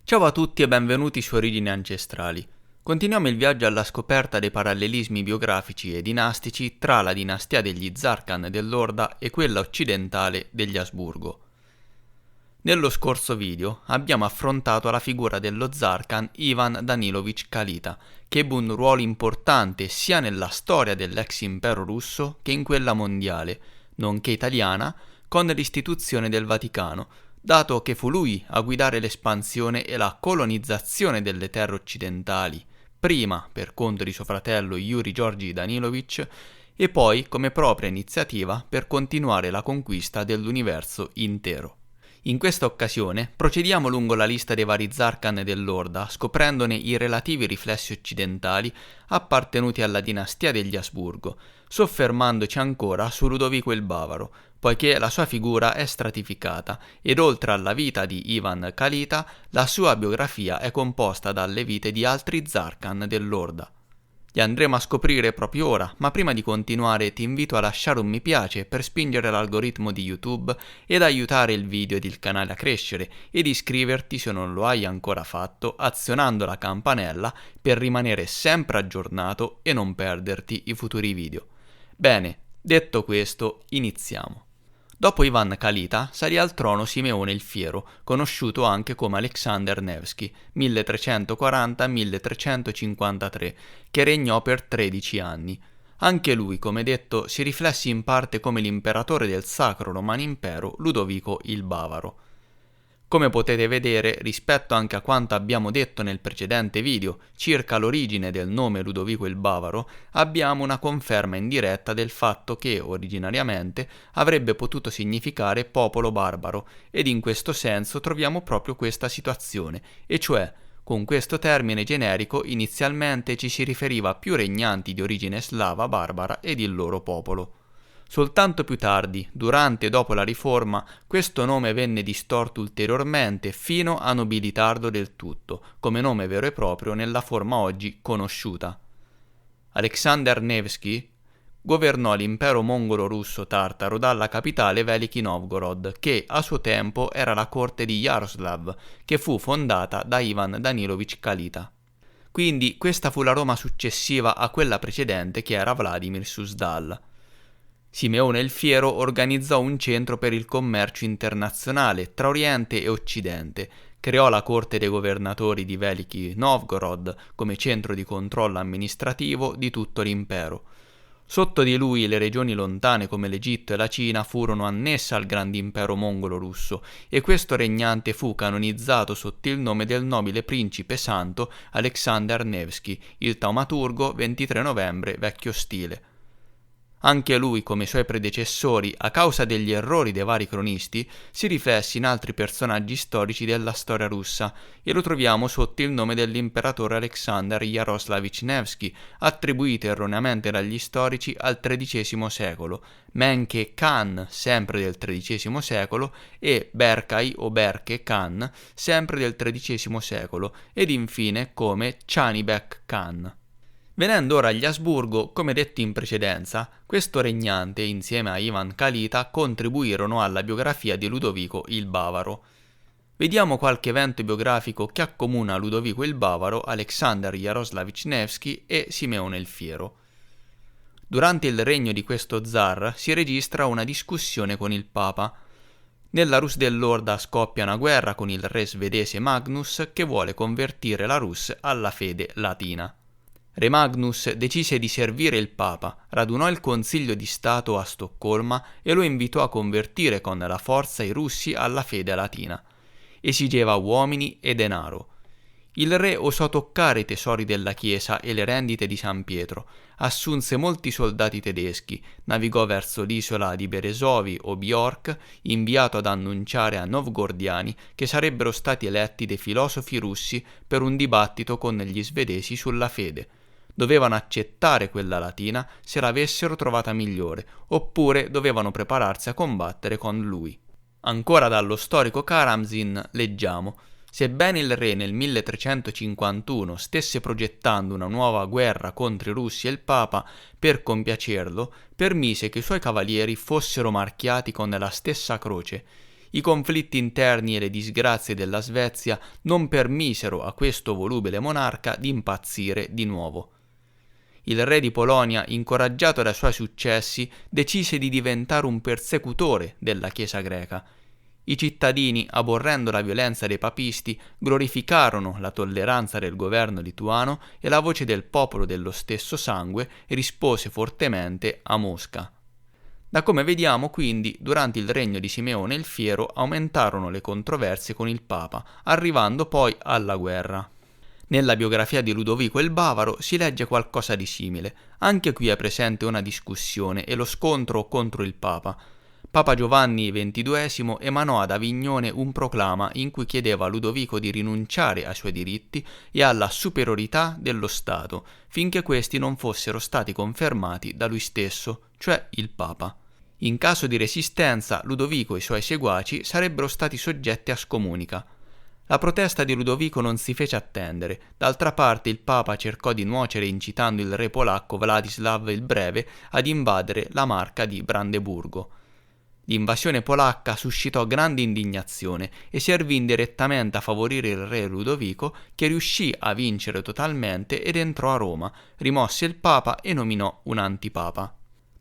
Ciao a tutti e benvenuti su Origini Ancestrali. Continuiamo il viaggio alla scoperta dei parallelismi biografici e dinastici tra la dinastia degli Zarkan dell'Orda e quella occidentale degli Asburgo. Nello scorso video abbiamo affrontato la figura dello Zarkan Ivan Danilovich Kalita, che ebbe un ruolo importante sia nella storia dell'ex impero russo che in quella mondiale, nonché italiana, con l'istituzione del Vaticano, dato che fu lui a guidare l'espansione e la colonizzazione delle terre occidentali, prima per conto di suo fratello Yuri Georgi Danilovich e poi come propria iniziativa per continuare la conquista dell'universo intero. In questa occasione procediamo lungo la lista dei vari Zarkan dell'Orda, scoprendone i relativi riflessi occidentali appartenuti alla dinastia degli Asburgo, soffermandoci ancora su Ludovico il Bavaro, poiché la sua figura è stratificata ed oltre alla vita di Ivan Kalita, la sua biografia è composta dalle vite di altri Zarkan dell'Orda. Li andremo a scoprire proprio ora, ma prima di continuare ti invito a lasciare un mi piace per spingere l'algoritmo di YouTube ed aiutare il video ed il canale a crescere ed iscriverti se non lo hai ancora fatto azionando la campanella per rimanere sempre aggiornato e non perderti i futuri video. Bene, detto questo, iniziamo. Dopo Ivan Kalita salì al trono Simeone il Fiero, conosciuto anche come Alexander Nevsky, 1340-1353, che regnò per 13 anni. Anche lui, come detto, si riflesse in parte come l'imperatore del Sacro Romano Impero Ludovico il Bavaro. Come potete vedere, rispetto anche a quanto abbiamo detto nel precedente video circa l'origine del nome Ludovico il Bavaro, abbiamo una conferma indiretta del fatto che, originariamente, avrebbe potuto significare popolo barbaro, ed in questo senso troviamo proprio questa situazione, e cioè, con questo termine generico inizialmente ci si riferiva a più regnanti di origine slava barbara ed il loro popolo. Soltanto più tardi, durante e dopo la riforma, questo nome venne distorto ulteriormente fino a nobilitarlo del tutto, come nome vero e proprio nella forma oggi conosciuta. Alexander Nevsky governò l'impero mongolo-russo tartaro dalla capitale Veliki Novgorod, che a suo tempo era la corte di Jaroslav, che fu fondata da Ivan Danilovich Kalita. Quindi questa fu la Roma successiva a quella precedente che era Vladimir Suzdal. Simeone il Fiero organizzò un centro per il commercio internazionale tra Oriente e Occidente, creò la corte dei governatori di Veliki Novgorod come centro di controllo amministrativo di tutto l'impero. Sotto di lui le regioni lontane come l'Egitto e la Cina furono annesse al grande impero mongolo-russo e questo regnante fu canonizzato sotto il nome del nobile principe santo Alexander Nevsky, il taumaturgo 23 novembre vecchio stile. Anche lui, come i suoi predecessori, a causa degli errori dei vari cronisti, si riflesse in altri personaggi storici della storia russa e lo troviamo sotto il nome dell'imperatore Alexander Yaroslavich Nevsky, attribuito erroneamente dagli storici al XIII secolo, Menke Khan, sempre del XIII secolo, e Berkay o Berke Khan, sempre del XIII secolo, ed infine come Chanibek Khan. Venendo ora agli Asburgo, come detto in precedenza, questo regnante insieme a Ivan Kalita contribuirono alla biografia di Ludovico il Bavaro. Vediamo qualche evento biografico che accomuna Ludovico il Bavaro, Alexander Yaroslavich Nevsky e Simeone il Fiero. Durante il regno di questo zar si registra una discussione con il Papa. Nella Rus dell'Orda scoppia una guerra con il re svedese Magnus che vuole convertire la Rus alla fede latina. Re Magnus decise di servire il Papa, radunò il Consiglio di Stato a Stoccolma e lo invitò a convertire con la forza i russi alla fede latina. Esigeva uomini e denaro. Il re osò toccare i tesori della Chiesa e le rendite di San Pietro, assunse molti soldati tedeschi, navigò verso l'isola di Beresovi o Bjork, inviato ad annunciare a novgordiani che sarebbero stati eletti dei filosofi russi per un dibattito con gli svedesi sulla fede. Dovevano accettare quella latina se l'avessero trovata migliore, oppure dovevano prepararsi a combattere con lui. Ancora dallo storico Karamzin leggiamo: sebbene il re nel 1351 stesse progettando una nuova guerra contro i russi e il papa, per compiacerlo, permise che i suoi cavalieri fossero marchiati con la stessa croce. I conflitti interni e le disgrazie della Svezia non permisero a questo volubile monarca di impazzire di nuovo. Il re di Polonia, incoraggiato dai suoi successi, decise di diventare un persecutore della Chiesa greca. I cittadini, aborrendo la violenza dei papisti, glorificarono la tolleranza del governo lituano e la voce del popolo dello stesso sangue rispose fortemente a Mosca. Da come vediamo, quindi, durante il regno di Simeone il Fiero aumentarono le controversie con il Papa, arrivando poi alla guerra. Nella biografia di Ludovico il Bavaro si legge qualcosa di simile. Anche qui è presente una discussione e lo scontro contro il Papa. Papa Giovanni XXII emanò ad Avignone un proclama in cui chiedeva a Ludovico di rinunciare ai suoi diritti e alla superiorità dello Stato, finché questi non fossero stati confermati da lui stesso, cioè il Papa. In caso di resistenza, Ludovico e i suoi seguaci sarebbero stati soggetti a scomunica. La protesta di Ludovico non si fece attendere. D'altra parte il Papa cercò di nuocere incitando il re polacco Władysław il Breve ad invadere la Marca di Brandeburgo. L'invasione polacca suscitò grande indignazione e servì indirettamente a favorire il re Ludovico, che riuscì a vincere totalmente ed entrò a Roma, rimosse il Papa e nominò un antipapa.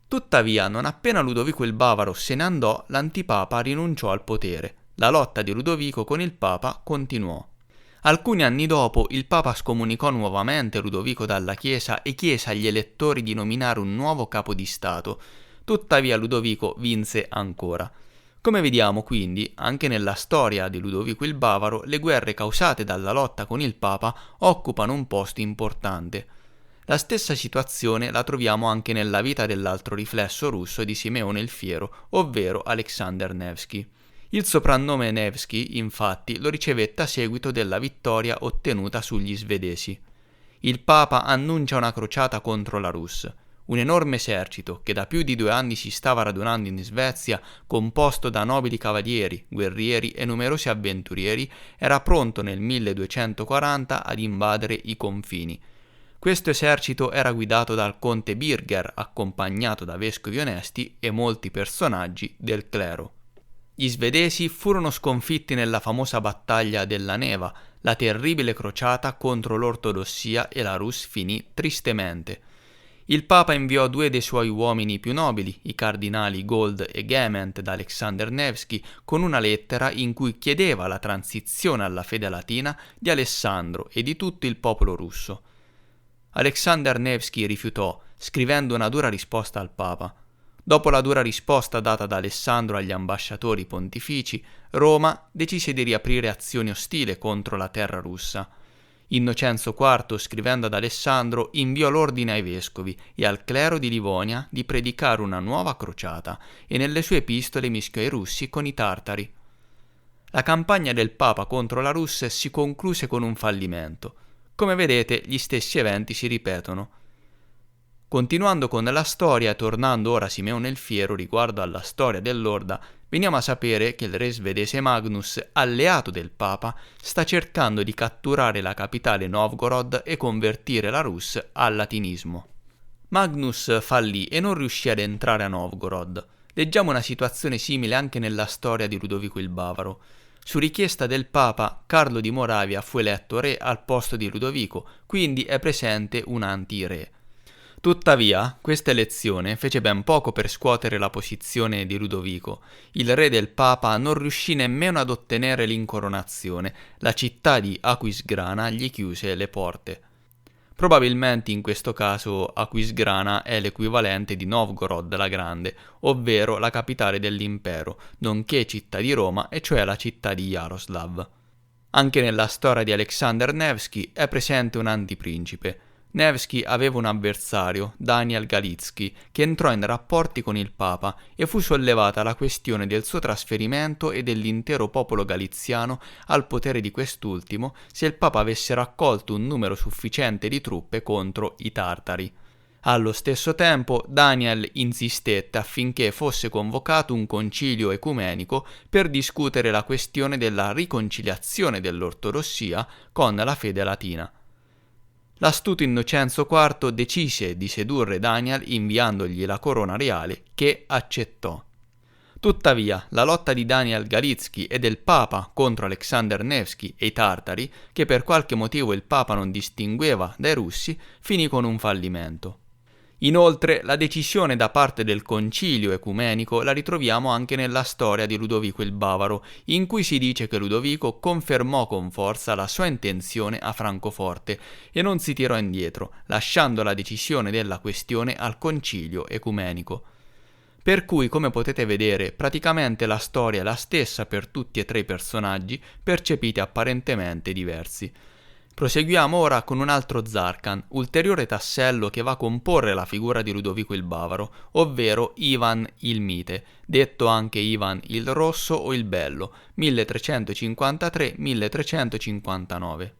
Tuttavia, non appena Ludovico il Bavaro se ne andò, l'antipapa rinunciò al potere. La lotta di Ludovico con il Papa continuò. Alcuni anni dopo il Papa scomunicò nuovamente Ludovico dalla Chiesa e chiese agli elettori di nominare un nuovo capo di Stato. Tuttavia Ludovico vinse ancora. Come vediamo quindi, anche nella storia di Ludovico il Bavaro, le guerre causate dalla lotta con il Papa occupano un posto importante. La stessa situazione la troviamo anche nella vita dell'altro riflesso russo di Simeone il Fiero, ovvero Alexander Nevsky. Il soprannome Nevsky, infatti, lo ricevette a seguito della vittoria ottenuta sugli svedesi. Il Papa annuncia una crociata contro la Rus. Un enorme esercito, che da più di 2 anni si stava radunando in Svezia, composto da nobili cavalieri, guerrieri e numerosi avventurieri, era pronto nel 1240 ad invadere i confini. Questo esercito era guidato dal conte Birger, accompagnato da vescovi onesti e molti personaggi del clero. Gli svedesi furono sconfitti nella famosa battaglia della Neva, la terribile crociata contro l'ortodossia, e la Rus finì tristemente. Il Papa inviò 2 dei suoi uomini più nobili, i cardinali Gold e Gement, da Alexander Nevsky, con una lettera in cui chiedeva la transizione alla fede latina di Alessandro e di tutto il popolo russo. Alexander Nevsky rifiutò, scrivendo una dura risposta al Papa. Dopo la dura risposta data da Alessandro agli ambasciatori pontifici, Roma decise di riaprire azioni ostili contro la terra russa. Innocenzo IV, scrivendo ad Alessandro, inviò l'ordine ai vescovi e al clero di Livonia di predicare una nuova crociata e nelle sue epistole mischiò i russi con i tartari. La campagna del Papa contro la Russia si concluse con un fallimento. Come vedete, gli stessi eventi si ripetono. Continuando con la storia e tornando ora a Simeone il Fiero riguardo alla storia dell'Orda, veniamo a sapere che il re svedese Magnus, alleato del Papa, sta cercando di catturare la capitale Novgorod e convertire la Rus al latinismo. Magnus fallì e non riuscì ad entrare a Novgorod. Leggiamo una situazione simile anche nella storia di Ludovico il Bavaro. Su richiesta del Papa, Carlo di Moravia fu eletto re al posto di Ludovico, quindi è presente un anti-re. Tuttavia, questa elezione fece ben poco per scuotere la posizione di Ludovico. Il re del Papa non riuscì nemmeno ad ottenere l'incoronazione. La città di Aquisgrana gli chiuse le porte. Probabilmente in questo caso Aquisgrana è l'equivalente di Novgorod la Grande, ovvero la capitale dell'impero, nonché città di Roma, e cioè la città di Jaroslav. Anche nella storia di Alexander Nevsky è presente un antiprincipe. Nevsky aveva un avversario, Daniel Galitzky, che entrò in rapporti con il Papa e fu sollevata la questione del suo trasferimento e dell'intero popolo galiziano al potere di quest'ultimo se il Papa avesse raccolto un numero sufficiente di truppe contro i tartari. Allo stesso tempo Daniel insistette affinché fosse convocato un concilio ecumenico per discutere la questione della riconciliazione dell'ortodossia con la fede latina. L'astuto Innocenzo IV decise di sedurre Daniel inviandogli la corona reale, che accettò. Tuttavia, la lotta di Daniel Galitsky e del Papa contro Alexander Nevsky e i Tartari, che per qualche motivo il Papa non distingueva dai russi, finì con un fallimento. Inoltre, la decisione da parte del Concilio Ecumenico la ritroviamo anche nella storia di Ludovico il Bavaro, in cui si dice che Ludovico confermò con forza la sua intenzione a Francoforte e non si tirò indietro, lasciando la decisione della questione al Concilio Ecumenico. Per cui, come potete vedere, praticamente la storia è la stessa per tutti e tre i personaggi, percepiti apparentemente diversi. Proseguiamo ora con un altro Zarkan, ulteriore tassello che va a comporre la figura di Ludovico il Bavaro, ovvero Ivan il Mite, detto anche Ivan il Rosso o il Bello, 1353-1359.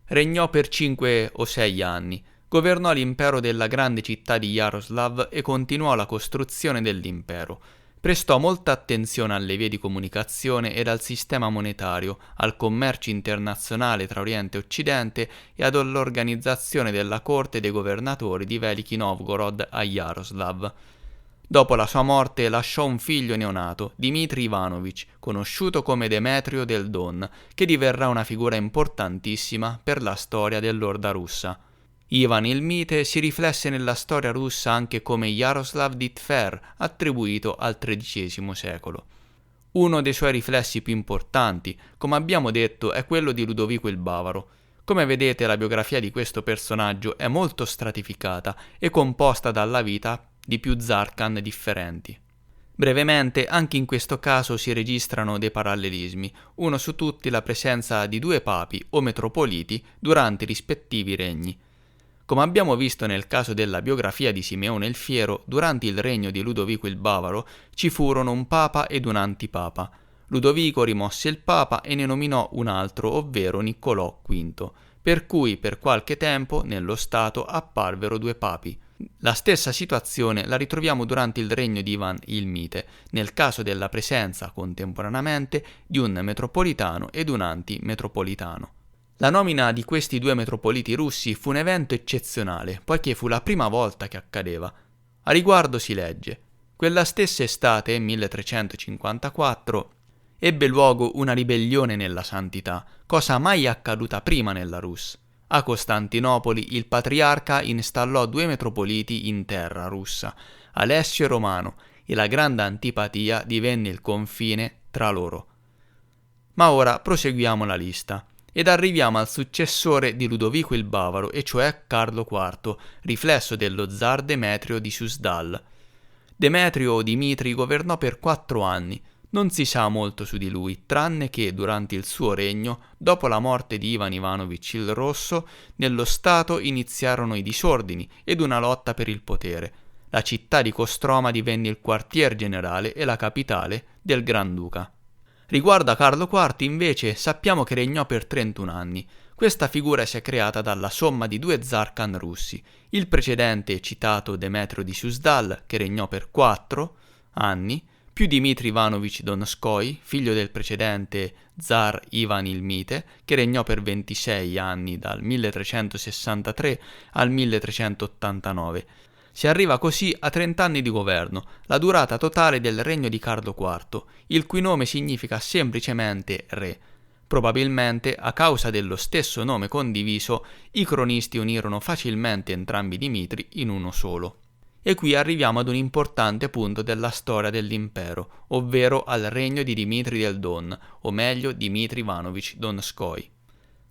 Regnò per 5 o 6 anni. Governò l'impero della grande città di Jaroslav e continuò la costruzione dell'impero. Prestò molta attenzione alle vie di comunicazione ed al sistema monetario, al commercio internazionale tra Oriente e Occidente e all'organizzazione della corte dei governatori di Veliki Novgorod a Jaroslav. Dopo la sua morte lasciò un figlio neonato, Dmitry Ivanovich, conosciuto come Demetrio del Don, che diverrà una figura importantissima per la storia dell'Orda russa. Ivan il Mite si riflesse nella storia russa anche come Jaroslav di Tver, attribuito al XIII secolo. Uno dei suoi riflessi più importanti, come abbiamo detto, è quello di Ludovico il Bavaro. Come vedete, la biografia di questo personaggio è molto stratificata e composta dalla vita di più Zarkan differenti. Brevemente, anche in questo caso si registrano dei parallelismi, uno su tutti la presenza di due papi o metropoliti durante i rispettivi regni. Come abbiamo visto nel caso della biografia di Simeone il Fiero, durante il regno di Ludovico il Bavaro ci furono un papa ed un antipapa. Ludovico rimosse il papa e ne nominò un altro, ovvero Niccolò V, per cui per qualche tempo nello Stato apparvero due papi. La stessa situazione la ritroviamo durante il regno di Ivan il Mite, nel caso della presenza contemporaneamente di un metropolitano ed un antimetropolitano. La nomina di questi due metropoliti russi fu un evento eccezionale, poiché fu la prima volta che accadeva. A riguardo si legge: quella stessa estate, 1354, ebbe luogo una ribellione nella santità, cosa mai accaduta prima nella Rus. A Costantinopoli il patriarca installò due metropoliti in terra russa, Alessio e Romano, e la grande antipatia divenne il confine tra loro. Ma ora proseguiamo la lista ed arriviamo al successore di Ludovico il Bavaro, e cioè Carlo IV, riflesso dello zar Demetrio di Suzdal. Demetrio o Dimitri governò per 4 anni. Non si sa molto su di lui, tranne che durante il suo regno, dopo la morte di Ivan Ivanovich il Rosso, nello Stato iniziarono i disordini ed una lotta per il potere. La città di Kostroma divenne il quartier generale e la capitale del Granduca. Riguardo a Carlo IV, invece, sappiamo che regnò per 31 anni. Questa figura si è creata dalla somma di due Zarkan russi, il precedente citato Demetrio di Suzdal, che regnò per 4 anni, più Dmitry Ivanovich Donskoi, figlio del precedente zar Ivan il Mite, che regnò per 26 anni dal 1363 al 1389. Si arriva così a 30 anni di governo, la durata totale del regno di Carlo IV, il cui nome significa semplicemente re. Probabilmente, a causa dello stesso nome condiviso, i cronisti unirono facilmente entrambi i Dimitri in uno solo. E qui arriviamo ad un importante punto della storia dell'impero, ovvero al regno di Dimitri del Don, o meglio Dmitry Ivanovich Donskoi.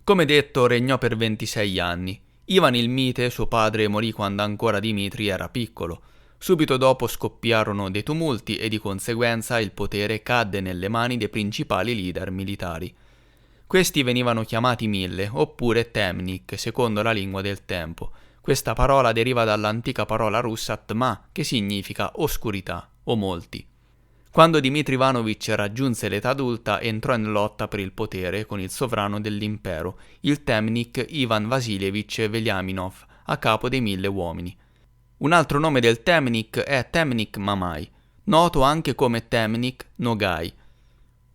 Come detto, regnò per 26 anni. Ivan il Mite, suo padre, morì quando ancora Dimitri era piccolo. Subito dopo scoppiarono dei tumulti e di conseguenza il potere cadde nelle mani dei principali leader militari. Questi venivano chiamati Mille, oppure Temnik, secondo la lingua del tempo. Questa parola deriva dall'antica parola russa tma, che significa oscurità o molti. Quando Dmitry Ivanovich raggiunse l'età adulta, entrò in lotta per il potere con il sovrano dell'impero, il temnik Ivan Vasilievich Veliaminov, a capo dei 1000 uomini. Un altro nome del temnik è Temnik Mamai, noto anche come Temnik Nogai.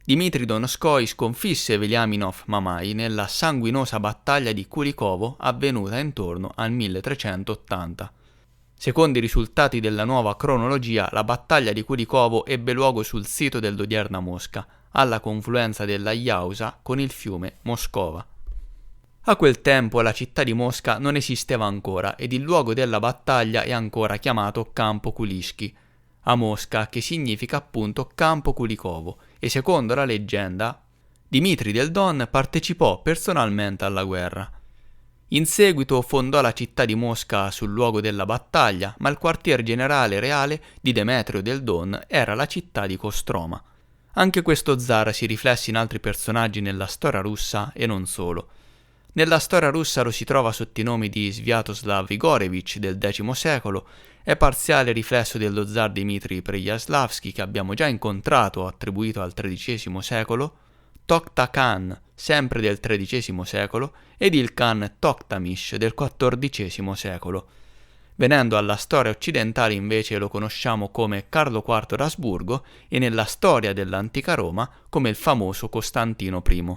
Dmitry Donskoi sconfisse Veliaminov Mamai nella sanguinosa battaglia di Kulikovo avvenuta intorno al 1380. Secondo i risultati della nuova cronologia, la battaglia di Kulikovo ebbe luogo sul sito dell'odierna Mosca, alla confluenza della Jausa con il fiume Moscova. A quel tempo la città di Mosca non esisteva ancora ed il luogo della battaglia è ancora chiamato Campo Kuliški, a Mosca, che significa appunto Campo Kulikovo, e secondo la leggenda Dmitri del Don partecipò personalmente alla guerra. In seguito fondò la città di Mosca sul luogo della battaglia, ma il quartier generale reale di Demetrio del Don era la città di Kostroma. Anche questo zar si riflesse in altri personaggi nella storia russa e non solo. Nella storia russa lo si trova sotto i nomi di Sviatoslav Igorevich del X secolo, è parziale riflesso dello zar Dmitri Prejaslavsky che abbiamo già incontrato, attribuito al XIII secolo, Tokhta Khan, sempre del XIII secolo, ed il Khan Toktamish del XIV secolo. Venendo alla storia occidentale invece lo conosciamo come Carlo IV d'Asburgo e nella storia dell'antica Roma come il famoso Costantino I.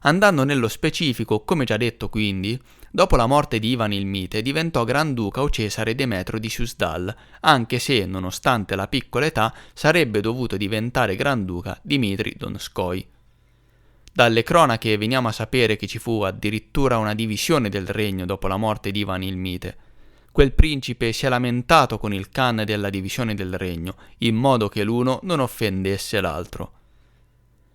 Andando nello specifico, come già detto quindi, dopo la morte di Ivan il Mite diventò Granduca o Cesare Demetrio di Suzdal, anche se, nonostante la piccola età, sarebbe dovuto diventare Granduca Dmitri Donskoj. Dalle cronache veniamo a sapere che ci fu addirittura una divisione del regno dopo la morte di Ivan il Mite. Quel principe si è lamentato con il Khan della divisione del regno, in modo che l'uno non offendesse l'altro.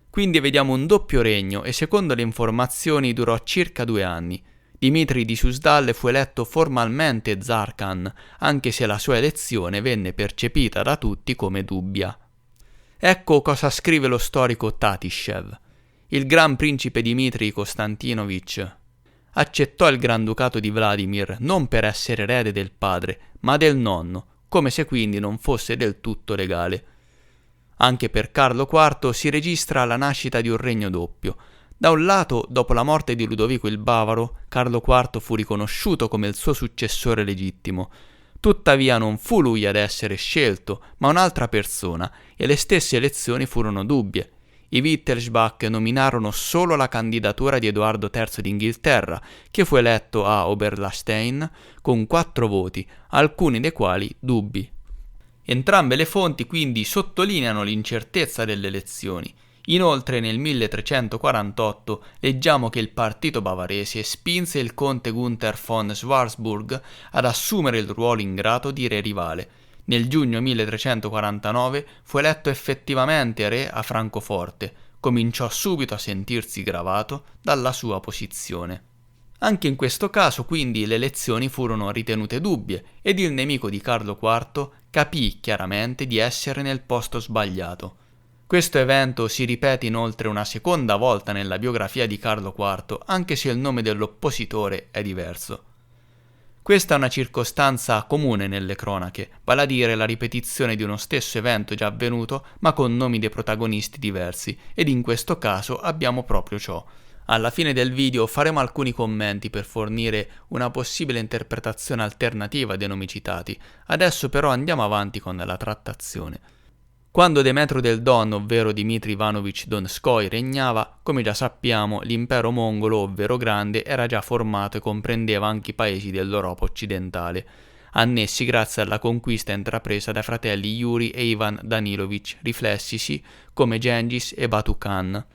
Quindi vediamo un doppio regno e secondo le informazioni durò circa 2 anni. Dmitri di Suzdal fu eletto formalmente Zar Khan, anche se la sua elezione venne percepita da tutti come dubbia. Ecco cosa scrive lo storico Tatiscev. Il gran principe Dmitri Konstantinovich accettò il Granducato di Vladimir non per essere erede del padre, ma del nonno, come se quindi non fosse del tutto legale. Anche per Carlo IV si registra la nascita di un regno doppio. Da un lato, dopo la morte di Ludovico il Bavaro, Carlo IV fu riconosciuto come il suo successore legittimo. Tuttavia non fu lui ad essere scelto, ma un'altra persona, e le stesse elezioni furono dubbie. I Wittelsbach nominarono solo la candidatura di Edoardo III d'Inghilterra, che fu eletto a Oberlastein con 4 voti, alcuni dei quali dubbi. Entrambe le fonti quindi sottolineano l'incertezza delle elezioni. Inoltre nel 1348 leggiamo che il partito bavarese spinse il conte Gunther von Schwarzburg ad assumere il ruolo ingrato di re rivale. Nel giugno 1349 fu eletto effettivamente re a Francoforte, cominciò subito a sentirsi gravato dalla sua posizione. Anche in questo caso quindi le elezioni furono ritenute dubbie ed il nemico di Carlo IV capì chiaramente di essere nel posto sbagliato. Questo evento si ripete inoltre una seconda volta nella biografia di Carlo IV, anche se il nome dell'oppositore è diverso. Questa è una circostanza comune nelle cronache, vale a dire la ripetizione di uno stesso evento già avvenuto ma con nomi dei protagonisti diversi, ed in questo caso abbiamo proprio ciò. Alla fine del video faremo alcuni commenti per fornire una possibile interpretazione alternativa dei nomi citati, adesso però andiamo avanti con la trattazione. Quando Demetrio del Don, ovvero Dmitri Ivanovich Donskoj, regnava, come già sappiamo, l'impero mongolo, ovvero grande, era già formato e comprendeva anche i paesi dell'Europa occidentale, annessi grazie alla conquista intrapresa dai fratelli Yuri e Ivan Danilovich, riflessisi come Gengis e Batu Khan.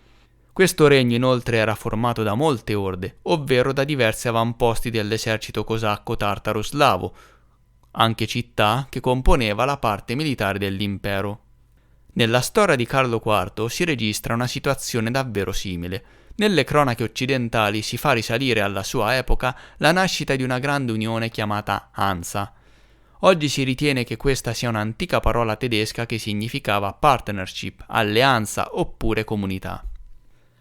Questo regno inoltre era formato da molte orde, ovvero da diversi avamposti dell'esercito cosacco tartaro-slavo, anche città che componeva la parte militare dell'impero. Nella storia di Carlo IV si registra una situazione davvero simile. Nelle cronache occidentali si fa risalire alla sua epoca la nascita di una grande unione chiamata Hansa. Oggi si ritiene che questa sia un'antica parola tedesca che significava partnership, alleanza oppure comunità.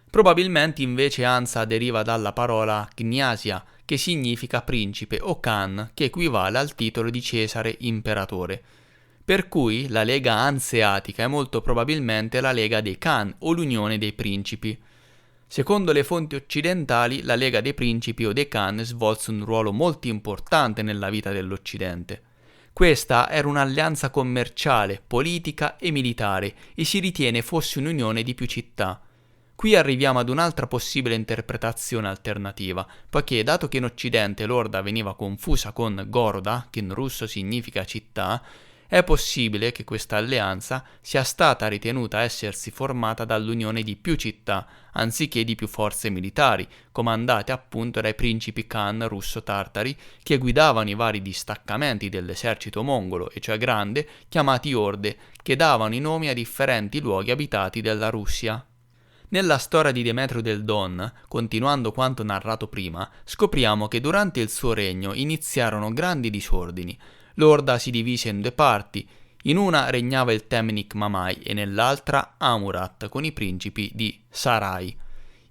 Probabilmente invece Hansa deriva dalla parola Kniazia, che significa principe, o Khan, che equivale al titolo di Cesare imperatore. Per cui la Lega Hanseatica è molto probabilmente la Lega dei Khan o l'Unione dei Principi. Secondo le fonti occidentali, la Lega dei Principi o dei Khan svolse un ruolo molto importante nella vita dell'Occidente. Questa era un'alleanza commerciale, politica e militare e si ritiene fosse un'unione di più città. Qui arriviamo ad un'altra possibile interpretazione alternativa, poiché dato che in Occidente l'orda veniva confusa con Goroda, che in russo significa città, è possibile che questa alleanza sia stata ritenuta essersi formata dall'unione di più città, anziché di più forze militari, comandate appunto dai principi Khan russo-tartari che guidavano i vari distaccamenti dell'esercito mongolo, e cioè grande, chiamati orde, che davano i nomi a differenti luoghi abitati della Russia. Nella storia di Demetrio del Don, continuando quanto narrato prima, scopriamo che durante il suo regno iniziarono grandi disordini. L'orda si divise in due parti, in una regnava il Temnik Mamai e nell'altra Amurat con i principi di Sarai.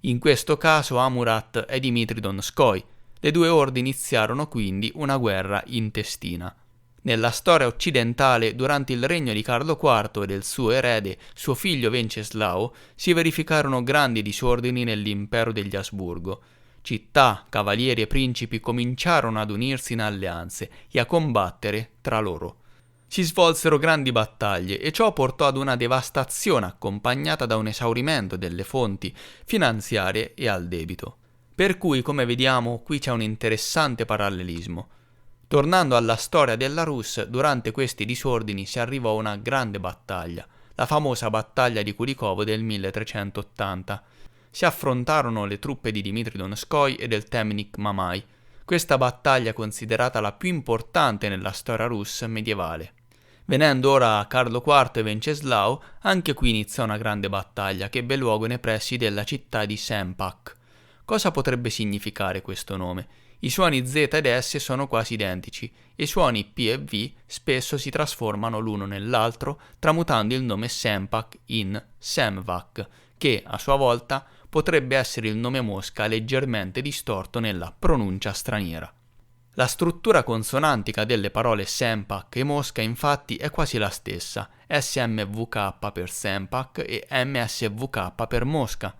In questo caso Amurat è Dimitri Donskoi. Le due orde iniziarono quindi una guerra intestina. Nella storia occidentale, durante il regno di Carlo IV e del suo erede, suo figlio Venceslao, si verificarono grandi disordini nell'impero degli Asburgo. Città, cavalieri e principi cominciarono ad unirsi in alleanze e a combattere tra loro. Si svolsero grandi battaglie e ciò portò ad una devastazione accompagnata da un esaurimento delle fonti finanziarie e al debito. Per cui, come vediamo, qui c'è un interessante parallelismo. Tornando alla storia della Rus, durante questi disordini si arrivò a una grande battaglia, la famosa battaglia di Kulikovo del 1380. Si affrontarono le truppe di Dimitri Donskoi e del Temnik Mamai. Questa battaglia è considerata la più importante nella storia russa medievale. Venendo ora a Carlo IV e Venceslao, anche qui iniziò una grande battaglia che ebbe luogo nei pressi della città di Sempak. Cosa potrebbe significare questo nome? I suoni Z ed S sono quasi identici e i suoni P e V spesso si trasformano l'uno nell'altro, tramutando il nome Sempak in Semvak, che a sua volta potrebbe essere il nome Mosca leggermente distorto nella pronuncia straniera. La struttura consonantica delle parole Sempak e Mosca infatti è quasi la stessa, SMVK per Sempak e MSVK per Mosca.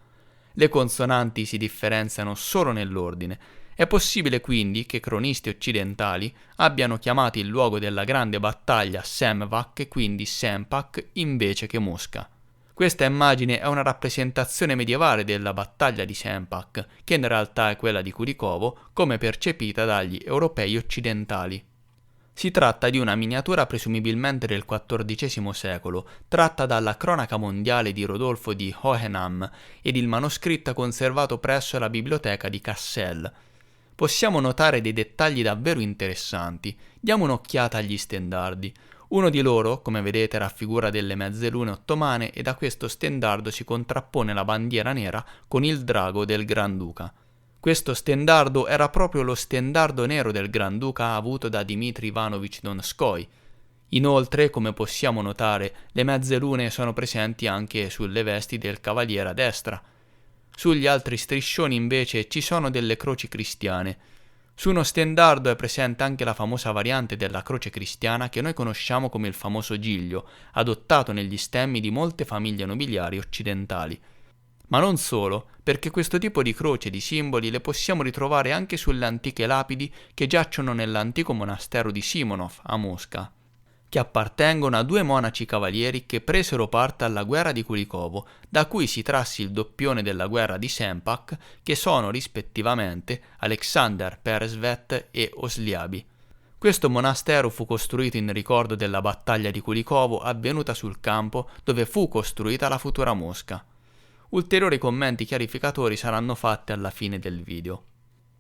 Le consonanti si differenziano solo nell'ordine. È possibile quindi che cronisti occidentali abbiano chiamato il luogo della grande battaglia Semvak e quindi Sempak invece che Mosca. Questa immagine è una rappresentazione medievale della battaglia di Sempak, che in realtà è quella di Kulikovo, come percepita dagli europei occidentali. Si tratta di una miniatura presumibilmente del XIV secolo, tratta dalla Cronaca mondiale di Rodolfo di Hohenham ed il manoscritto è conservato presso la biblioteca di Kassel. Possiamo notare dei dettagli davvero interessanti. Diamo un'occhiata agli stendardi. Uno di loro, come vedete, raffigura delle mezzelune ottomane e da questo stendardo si contrappone la bandiera nera con il drago del Granduca. Questo stendardo era proprio lo stendardo nero del Granduca avuto da Dmitri Ivanovich Donskoi. Inoltre, come possiamo notare, le mezzelune sono presenti anche sulle vesti del cavaliere a destra. Sugli altri striscioni invece ci sono delle croci cristiane. Su uno stendardo è presente anche la famosa variante della croce cristiana che noi conosciamo come il famoso giglio, adottato negli stemmi di molte famiglie nobiliari occidentali. Ma non solo, perché questo tipo di croce di simboli le possiamo ritrovare anche sulle antiche lapidi che giacciono nell'antico monastero di Simonov a Mosca, che appartengono a due monaci cavalieri che presero parte alla guerra di Kulikovo, da cui si trasse il doppione della guerra di Sempak, che sono rispettivamente Alexander Peresvet e Osliabi. Questo monastero fu costruito in ricordo della battaglia di Kulikovo avvenuta sul campo dove fu costruita la futura Mosca. Ulteriori commenti chiarificatori saranno fatti alla fine del video.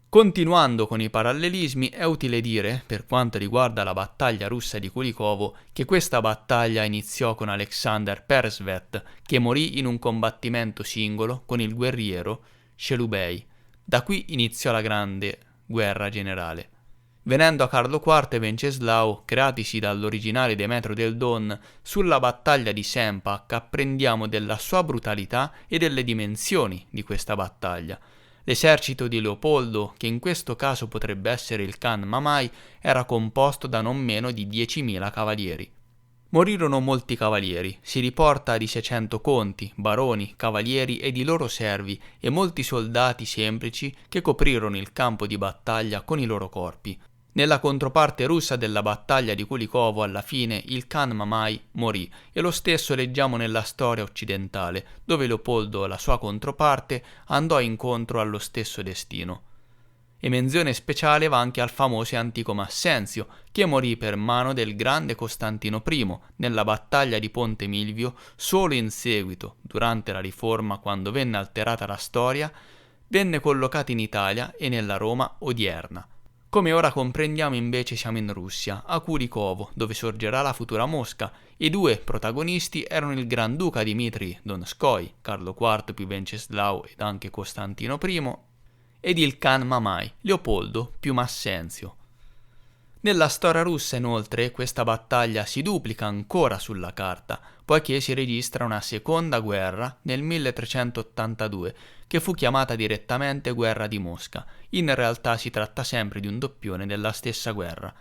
Continuando con i parallelismi, è utile dire, per quanto riguarda la battaglia russa di Kulikovo, che questa battaglia iniziò con Alexander Peresvet, che morì in un combattimento singolo con il guerriero Shelubei. Da qui iniziò la grande guerra generale. Venendo a Carlo IV e Venceslao, creatisi dall'originale Demetrio del Don, sulla battaglia di Sempak apprendiamo della sua brutalità e delle dimensioni di questa battaglia. L'esercito di Leopoldo, che in questo caso potrebbe essere il Khan Mamai, era composto da non meno di 10.000 cavalieri. Morirono molti cavalieri, si riporta di 600 conti, baroni, cavalieri ed i loro servi e molti soldati semplici che coprirono il campo di battaglia con i loro corpi. Nella controparte russa della battaglia di Kulikovo alla fine il Khan Mamai morì e lo stesso leggiamo nella storia occidentale, dove Leopoldo, la sua controparte, andò incontro allo stesso destino. E menzione speciale va anche al famoso e antico Massenzio, che morì per mano del grande Costantino I nella battaglia di Ponte Milvio solo in seguito, durante la riforma quando venne alterata la storia, venne collocato in Italia e nella Roma odierna. Come ora comprendiamo invece siamo in Russia, a Kulikovo, dove sorgerà la futura Mosca. I due protagonisti erano il Granduca Dmitry Donskoi, Carlo IV più Venceslao ed anche Costantino I, ed il Khan Mamai, Leopoldo più Massenzio. Nella storia russa inoltre questa battaglia si duplica ancora sulla carta, poiché si registra una seconda guerra nel 1382, che fu chiamata direttamente Guerra di Mosca. In realtà si tratta sempre di un doppione della stessa guerra.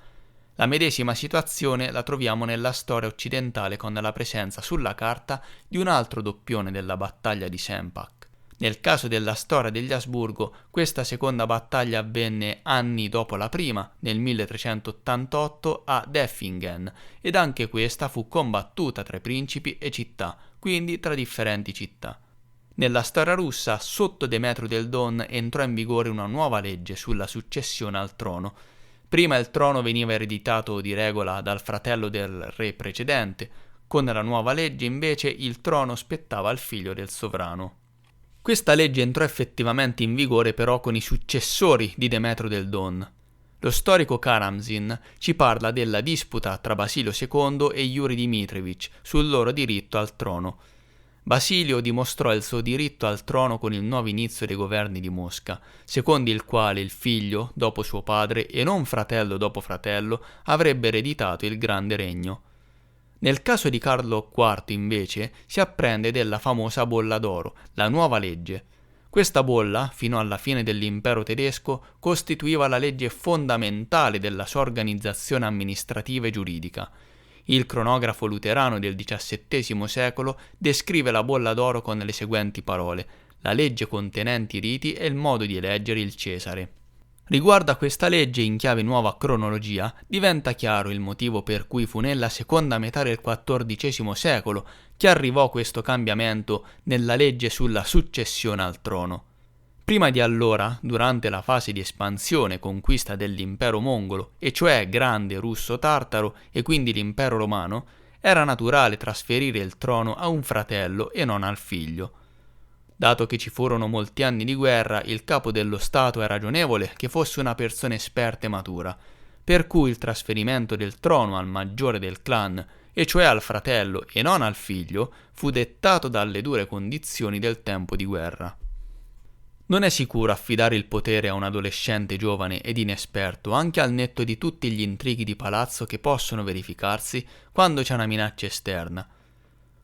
La medesima situazione la troviamo nella storia occidentale con la presenza sulla carta di un altro doppione della battaglia di Sempak. Nel caso della storia degli Asburgo, questa seconda battaglia avvenne anni dopo la prima, nel 1388 a Deffingen, ed anche questa fu combattuta tra principi e città, quindi tra differenti città. Nella storia russa, sotto Demetrio del Don entrò in vigore una nuova legge sulla successione al trono. Prima il trono veniva ereditato di regola dal fratello del re precedente, con la nuova legge invece il trono spettava al figlio del sovrano. Questa legge entrò effettivamente in vigore però con i successori di Demetrio del Don. Lo storico Karamzin ci parla della disputa tra Basilio II e Yuri Dmitrevich sul loro diritto al trono. Basilio dimostrò il suo diritto al trono con il nuovo inizio dei governi di Mosca, secondo il quale il figlio, dopo suo padre, e non fratello dopo fratello, avrebbe ereditato il grande regno. Nel caso di Carlo IV, invece, si apprende della famosa bolla d'oro, la nuova legge. Questa bolla, fino alla fine dell'impero tedesco, costituiva la legge fondamentale della sua organizzazione amministrativa e giuridica. Il cronografo luterano del XVII secolo descrive la bolla d'oro con le seguenti parole: la legge contenente i riti e il modo di eleggere il Cesare. Riguardo a questa legge in chiave nuova cronologia, diventa chiaro il motivo per cui fu nella seconda metà del XIV secolo che arrivò questo cambiamento nella legge sulla successione al trono. Prima di allora, durante la fase di espansione e conquista dell'impero mongolo, e cioè grande russo-tartaro e quindi l'impero romano, era naturale trasferire il trono a un fratello e non al figlio. Dato che ci furono molti anni di guerra, il capo dello Stato è ragionevole che fosse una persona esperta e matura, per cui il trasferimento del trono al maggiore del clan, e cioè al fratello e non al figlio, fu dettato dalle dure condizioni del tempo di guerra. Non è sicuro affidare il potere a un adolescente giovane ed inesperto, anche al netto di tutti gli intrighi di palazzo che possono verificarsi quando c'è una minaccia esterna.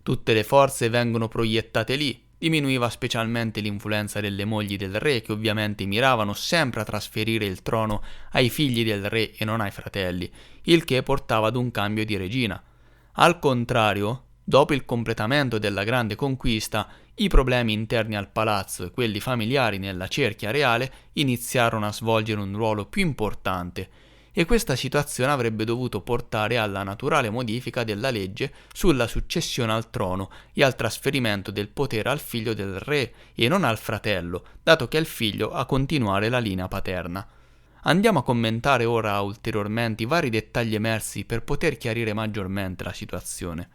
Tutte le forze vengono proiettate lì. Diminuiva specialmente l'influenza delle mogli del re, che ovviamente miravano sempre a trasferire il trono ai figli del re e non ai fratelli, il che portava ad un cambio di regina. Al contrario, dopo il completamento della grande conquista, i problemi interni al palazzo e quelli familiari nella cerchia reale iniziarono a svolgere un ruolo più importante, e questa situazione avrebbe dovuto portare alla naturale modifica della legge sulla successione al trono e al trasferimento del potere al figlio del re e non al fratello, dato che è il figlio a continuare la linea paterna. Andiamo a commentare ora ulteriormente i vari dettagli emersi per poter chiarire maggiormente la situazione.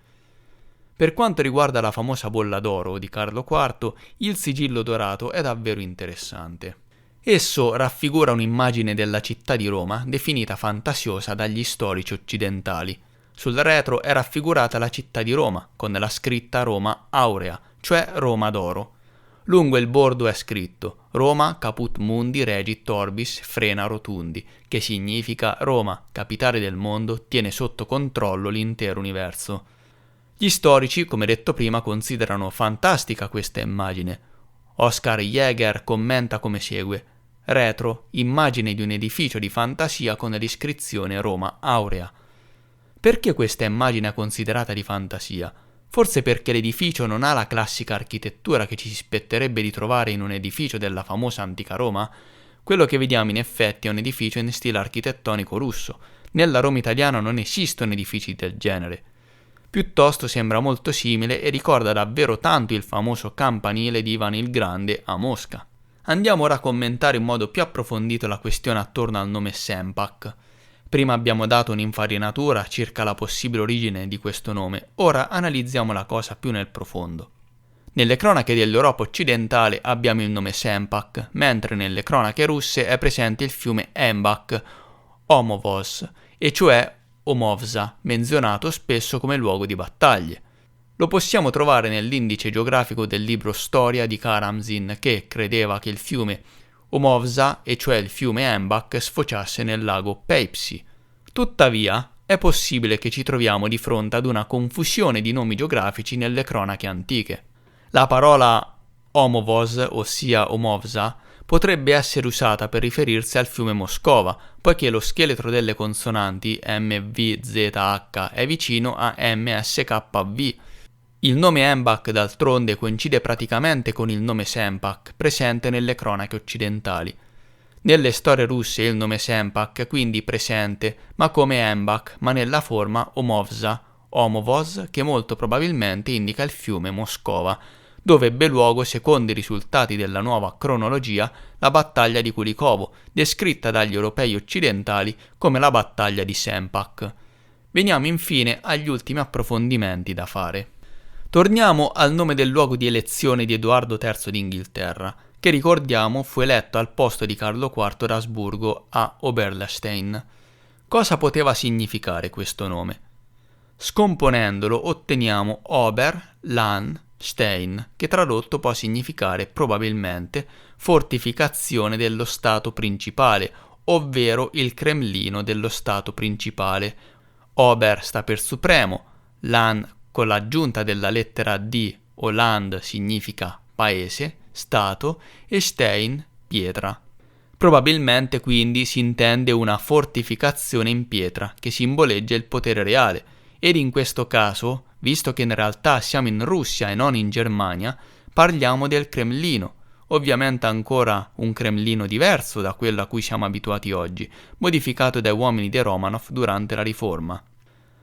Per quanto riguarda la famosa bolla d'oro di Carlo IV, il sigillo dorato è davvero interessante. Esso raffigura un'immagine della città di Roma definita fantasiosa dagli storici occidentali. Sul retro è raffigurata la città di Roma, con la scritta Roma Aurea, cioè Roma d'oro. Lungo il bordo è scritto Roma caput mundi regit orbis frena rotundi, che significa Roma, capitale del mondo, tiene sotto controllo l'intero universo. Gli storici, come detto prima, considerano fantastica questa immagine. Oscar Jäger commenta come segue: retro, immagine di un edificio di fantasia con l'iscrizione Roma Aurea. Perché questa immagine è considerata di fantasia? Forse perché l'edificio non ha la classica architettura che ci si aspetterebbe di trovare in un edificio della famosa antica Roma? Quello che vediamo in effetti è un edificio in stile architettonico russo. Nella Roma italiana non esistono edifici del genere. Piuttosto sembra molto simile e ricorda davvero tanto il famoso campanile di Ivan il Grande a Mosca. Andiamo ora a commentare in modo più approfondito la questione attorno al nome Sempak. Prima abbiamo dato un'infarinatura circa la possibile origine di questo nome, ora analizziamo la cosa più nel profondo. Nelle cronache dell'Europa occidentale abbiamo il nome Sempak, mentre nelle cronache russe è presente il fiume Embak, Omovos, e cioè Omovza, menzionato spesso come luogo di battaglie. Lo possiamo trovare nell'indice geografico del libro Storia di Karamzin, che credeva che il fiume Omovza, e cioè il fiume Embak, sfociasse nel lago Peipsi. Tuttavia, è possibile che ci troviamo di fronte ad una confusione di nomi geografici nelle cronache antiche. La parola Omovos, ossia Omovza, potrebbe essere usata per riferirsi al fiume Moscova, poiché lo scheletro delle consonanti MVZH è vicino a MSKV. Il nome Embak d'altronde coincide praticamente con il nome Sempak presente nelle cronache occidentali. Nelle storie russe il nome Sempak è quindi presente, ma come Embak, ma nella forma Omovza, Omovos, che molto probabilmente indica il fiume Moscova, dove ebbe luogo, secondo i risultati della nuova cronologia, la battaglia di Kulikovo, descritta dagli europei occidentali come la battaglia di Sempak. Veniamo infine agli ultimi approfondimenti da fare. Torniamo al nome del luogo di elezione di Edoardo III d'Inghilterra, che ricordiamo fu eletto al posto di Carlo IV d'Asburgo a Oberlastein. Cosa poteva significare questo nome? Scomponendolo otteniamo Ober, Lan, Stein, che tradotto può significare probabilmente fortificazione dello stato principale, ovvero il Cremlino dello stato principale. Ober sta per supremo, Lan con l'aggiunta della lettera D o Land significa paese, stato, e Stein pietra. Probabilmente quindi si intende una fortificazione in pietra che simboleggia il potere reale, ed in questo caso, visto che in realtà siamo in Russia e non in Germania, parliamo del Cremlino, ovviamente ancora un Cremlino diverso da quello a cui siamo abituati oggi, modificato dai uomini dei Romanov durante la Riforma.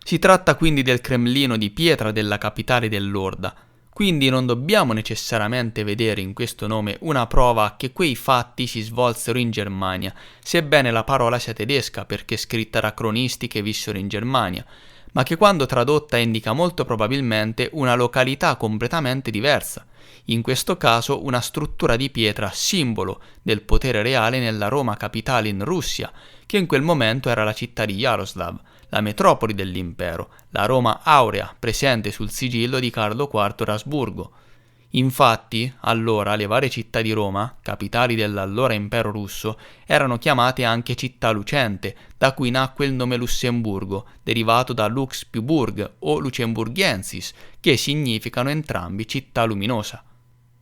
Si tratta quindi del Cremlino di pietra della capitale dell'Orda, quindi non dobbiamo necessariamente vedere in questo nome una prova che quei fatti si svolsero in Germania, sebbene la parola sia tedesca perché scritta da cronisti che vissero in Germania, ma che quando tradotta indica molto probabilmente una località completamente diversa, in questo caso una struttura di pietra simbolo del potere reale nella Roma capitale in Russia, che in quel momento era la città di Jaroslav, la metropoli dell'impero, la Roma aurea presente sul sigillo di Carlo IV d'Asburgo. Infatti, allora le varie città di Roma, capitali dell'allora impero russo, erano chiamate anche città lucente, da cui nacque il nome Lussemburgo, derivato da Lux più Burg o Luxemburgiensis, che significano entrambi città luminosa.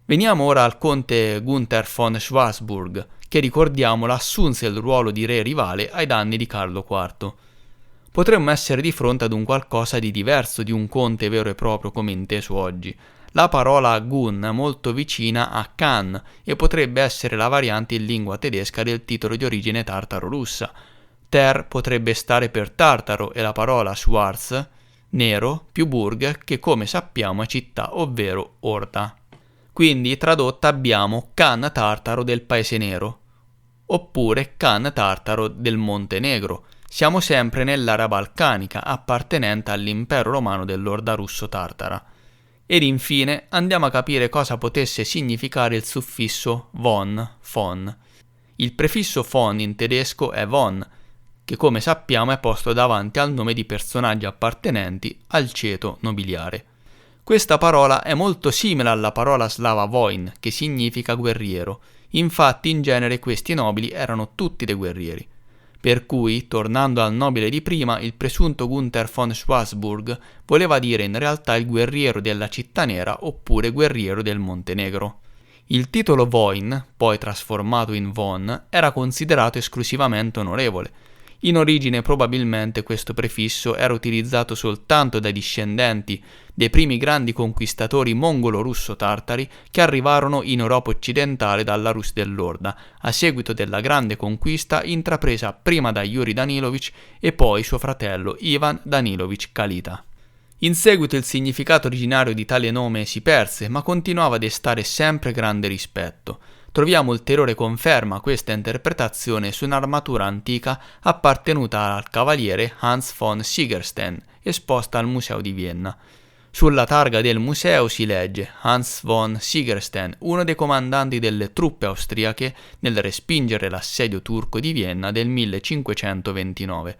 Veniamo ora al conte Gunther von Schwarzburg, che ricordiamolo assunse il ruolo di re rivale ai danni di Carlo IV. Potremmo essere di fronte ad un qualcosa di diverso di un conte vero e proprio come inteso oggi. La parola Gun molto vicina a Khan e potrebbe essere la variante in lingua tedesca del titolo di origine tartaro-russa. Ter potrebbe stare per Tartaro e la parola Schwarz, nero, più Burg, che come sappiamo è città, ovvero Orda. Quindi tradotta abbiamo Khan Tartaro del Paese Nero, oppure Khan Tartaro del Monte Negro. Siamo sempre nell'area balcanica appartenente all'impero romano dell'Orda russo-tartara. Ed infine andiamo a capire cosa potesse significare il suffisso von. Il prefisso von in tedesco è von, che come sappiamo è posto davanti al nome di personaggi appartenenti al ceto nobiliare. Questa parola è molto simile alla parola slava voin, che significa guerriero. Infatti in genere questi nobili erano tutti dei guerrieri. Per cui, tornando al nobile di prima, il presunto Gunther von Schwarzburg voleva dire in realtà il guerriero della città nera oppure guerriero del Montenegro. Il titolo Voin, poi trasformato in von, era considerato esclusivamente onorevole. In origine probabilmente questo prefisso era utilizzato soltanto dai discendenti dei primi grandi conquistatori mongolo-russo-tartari che arrivarono in Europa occidentale dalla Rus dell'Orda, a seguito della grande conquista intrapresa prima da Yuri Danilovic e poi suo fratello Ivan Danilovic Kalita. In seguito il significato originario di tale nome si perse, ma continuava a destare sempre grande rispetto. Troviamo ulteriore conferma a questa interpretazione su un'armatura antica appartenuta al cavaliere Hans von Sigersten, esposta al Museo di Vienna. Sulla targa del museo si legge Hans von Sigersten, uno dei comandanti delle truppe austriache nel respingere l'assedio turco di Vienna del 1529.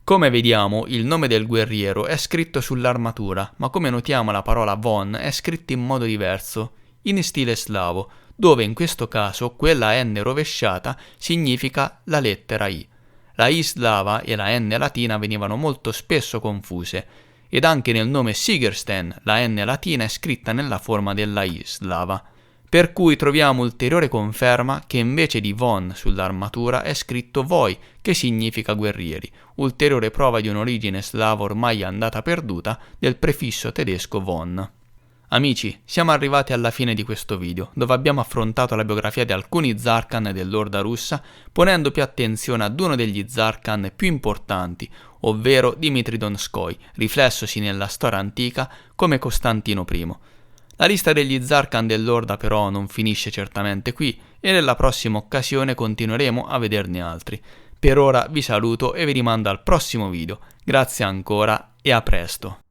Come vediamo, il nome del guerriero è scritto sull'armatura, ma come notiamo la parola von è scritta in modo diverso, in stile slavo, dove in questo caso quella N rovesciata significa la lettera I. La I slava e la N latina venivano molto spesso confuse, ed anche nel nome Sigersten la N latina è scritta nella forma della I slava. Per cui troviamo ulteriore conferma che invece di von sull'armatura è scritto voi, che significa guerrieri, ulteriore prova di un'origine slava ormai andata perduta del prefisso tedesco von. Amici, siamo arrivati alla fine di questo video, dove abbiamo affrontato la biografia di alcuni Zarkhan dell'Orda russa, ponendo più attenzione ad uno degli Zarkhan più importanti, ovvero Dmitry Donskoi, riflessosi nella storia antica come Costantino I. La lista degli Zarkhan dell'Orda però non finisce certamente qui, e nella prossima occasione continueremo a vederne altri. Per ora vi saluto e vi rimando al prossimo video. Grazie ancora e a presto.